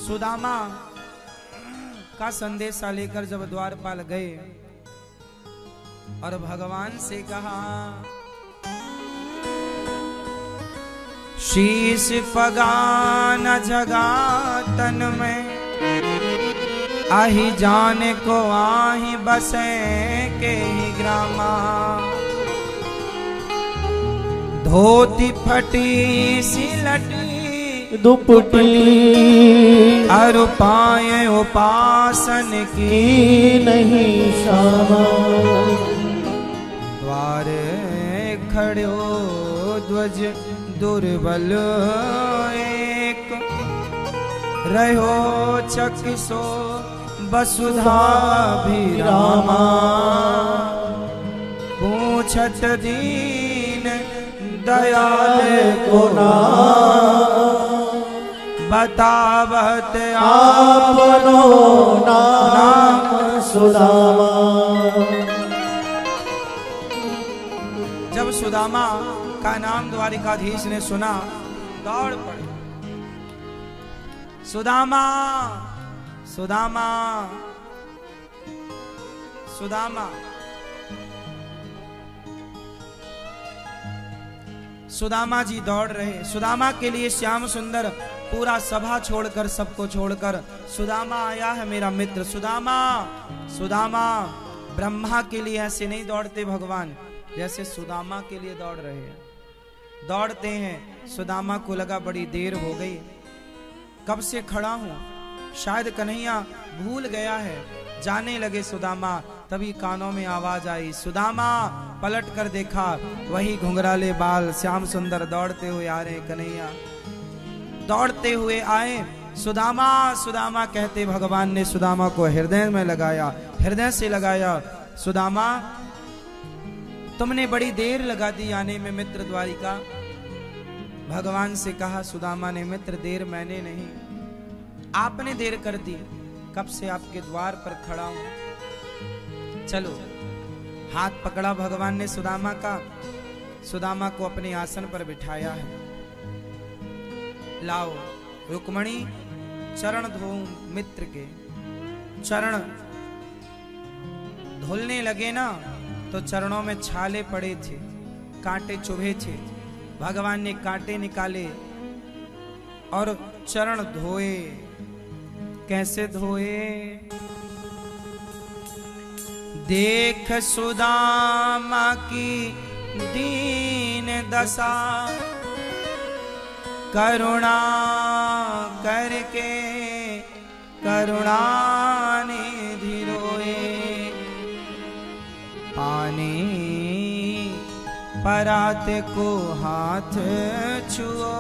सुदामा का संदेशा लेकर जब द्वारपाल गए और भगवान से कहा, शीश फगान जगा तन में, आही जाने को आही बसे के ही ग्रामा। धोती फटी सी लटी दुपटी, अरु पाए उपासन की नहीं शामा। द्वार खड़ो ध्वज दुर्बल एक, रहो चकिसो वसुधा भिरामा। पूछत दीन दयाल को नाम, बतावत आपनो नाम सुदामा। जब सुदामा का नाम द्वारिकाधीश ने सुना, दौड़ पड़े। सुदामा सुदामा सुदामा। सुदामा जी दौड़ रहे। सुदामा के लिए श्याम सुंदर पूरा सभा छोड़कर, सबको छोड़कर सुदामा आया है मेरा मित्र। सुदामा सुदामा। ब्रह्मा के लिए ऐसे नहीं दौड़ते भगवान, जैसे सुदामा के लिए दौड़ रहे हैं। दौड़ते हैं। सुदामा को लगा बड़ी देर हो गई, कब से खड़ा हूं, शायद कन्हैया भूल गया है। जाने लगे सुदामा, तभी कानों में आवाज आई, सुदामा। पलट कर देखा, वही घुंघराले बाल श्याम सुंदर दौड़ते हुए आ रहे। कन्हैया दौड़ते हुए आए। सुदामा सुदामा कहते भगवान ने सुदामा को हृदय में लगाया, हृदय से लगाया। सुदामा, तुमने बड़ी देर लगा दी आने में मित्र द्वारिका। भगवान से कहा सुदामा ने, मित्र देर मैंने नहीं, आपने देर कर दी। कब से आपके द्वार पर खड़ा हूं, चलो। हाथ पकड़ा भगवान ने सुदामा का, सुदामा को अपने आसन पर बिठाया है। लाओ रुक्मणी, चरण धो मित्र के। चरण धुलने लगे ना, तो चरणों में छाले पड़े थे, कांटे चुभे थे। भगवान ने कांटे निकाले और चरण धोए। कैसे धोए? देख सुदामा की दीन दशा, करुणा करके करुणा निधि रोए। पानी परात को हाथ छुओ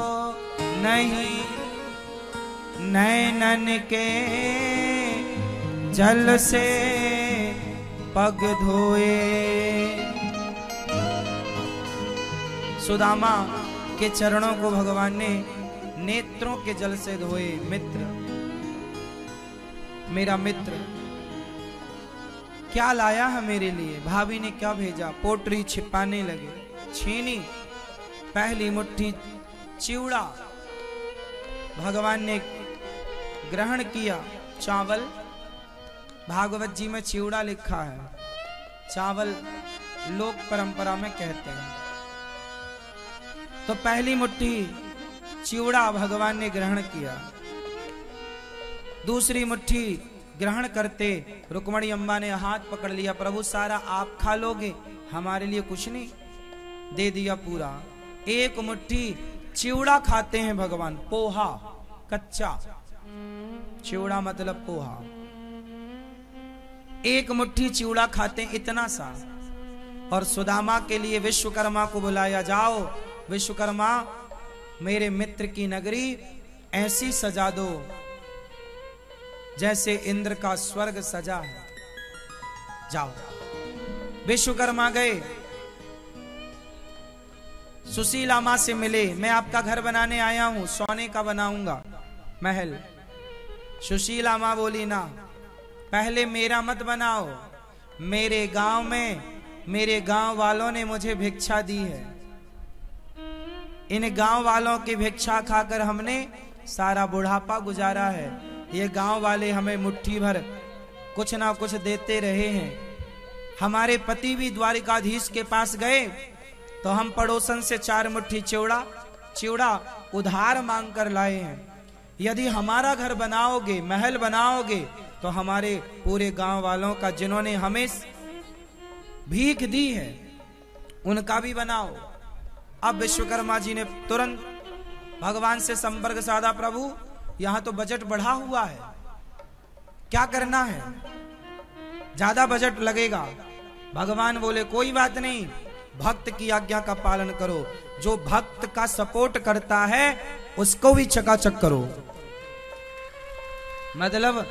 नहीं, नैनन के जल से पग धोए। सुदामा के चरणों को भगवान ने नेत्रों के जल से धोए। मित्र, मेरा मित्र क्या लाया है मेरे लिए? भाभी ने क्या भेजा? पोटरी छिपाने लगे। छीनी पहली मुट्ठी चिवड़ा भगवान ने ग्रहण किया। चावल, भागवत जी में चिवड़ा लिखा है, चावल लोक परंपरा में कहते हैं। तो पहली मुट्ठी चिवड़ा भगवान ने ग्रहण किया। दूसरी मुट्ठी ग्रहण करते रुक्मणी अम्मा ने हाथ पकड़ लिया, प्रभु सारा आप खा लोगे, हमारे लिए कुछ नहीं। दे दिया पूरा। एक मुट्ठी चिवड़ा खाते हैं भगवान, पोहा, कच्चा चिवड़ा मतलब पोहा। एक मुट्ठी चिवड़ा खाते हैं, इतना सा। और सुदामा के लिए विश्वकर्मा को बुलाया, जाओ विश्वकर्मा मेरे मित्र की नगरी ऐसी सजा दो जैसे इंद्र का स्वर्ग सजा है। जाओ। विश्वकर्मा गए, सुशीला मां से मिले, मैं आपका घर बनाने आया हूं, सोने का बनाऊंगा महल। सुशीला मां बोली, ना, पहले मेरा मत बनाओ, मेरे गांव में मेरे गांव वालों ने मुझे भिक्षा दी है, इन गांव वालों की भिक्षा खाकर हमने सारा बुढ़ापा गुजारा है। ये गांव वाले हमें मुट्ठी भर कुछ ना कुछ देते रहे हैं। हमारे पति भी द्वारिकाधीश के पास गए तो हम पड़ोसन से 4 मुट्ठी चिवड़ा उधार मांग कर लाए हैं। यदि हमारा घर बनाओगे, महल बनाओगे, तो हमारे पूरे गांव वालों का जिन्होंने हमें भीख दी है उनका भी बनाओ। अब विश्वकर्मा जी ने तुरंत भगवान से संपर्क साधा, प्रभु यहां तो बजट बढ़ा हुआ है, क्या करना है, ज्यादा बजट लगेगा। भगवान बोले कोई बात नहीं, भक्त की आज्ञा का पालन करो, जो भक्त का सपोर्ट करता है उसको भी चकाचक करो। मतलब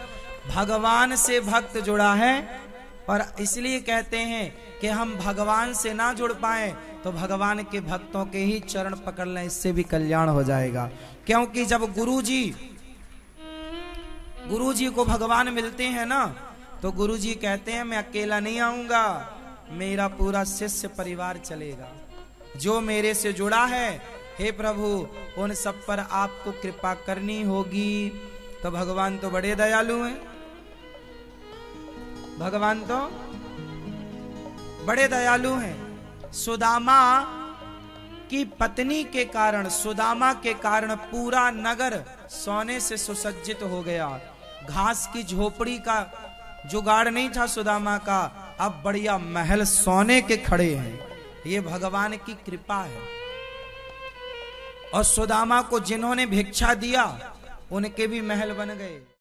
भगवान से भक्त जुड़ा है, और इसलिए कहते हैं कि हम भगवान से ना जुड़ पाए तो भगवान के भक्तों के ही चरण पकड़ लें, इससे भी कल्याण हो जाएगा। क्योंकि जब गुरुजी को भगवान मिलते हैं ना, तो गुरुजी कहते हैं मैं अकेला नहीं आऊंगा, मेरा पूरा शिष्य परिवार चलेगा, जो मेरे से जुड़ा है हे प्रभु उन सब पर आपको कृपा करनी होगी। तो भगवान तो बड़े दयालु हैं, भगवान तो बड़े दयालु हैं। सुदामा की पत्नी के कारण, सुदामा के कारण पूरा नगर सोने से सुसज्जित हो गया। घास की झोपड़ी का जुगाड़ नहीं था सुदामा का, अब बढ़िया महल सोने के खड़े हैं। ये भगवान की कृपा है। और सुदामा को जिन्होंने भिक्षा दिया उनके भी महल बन गए।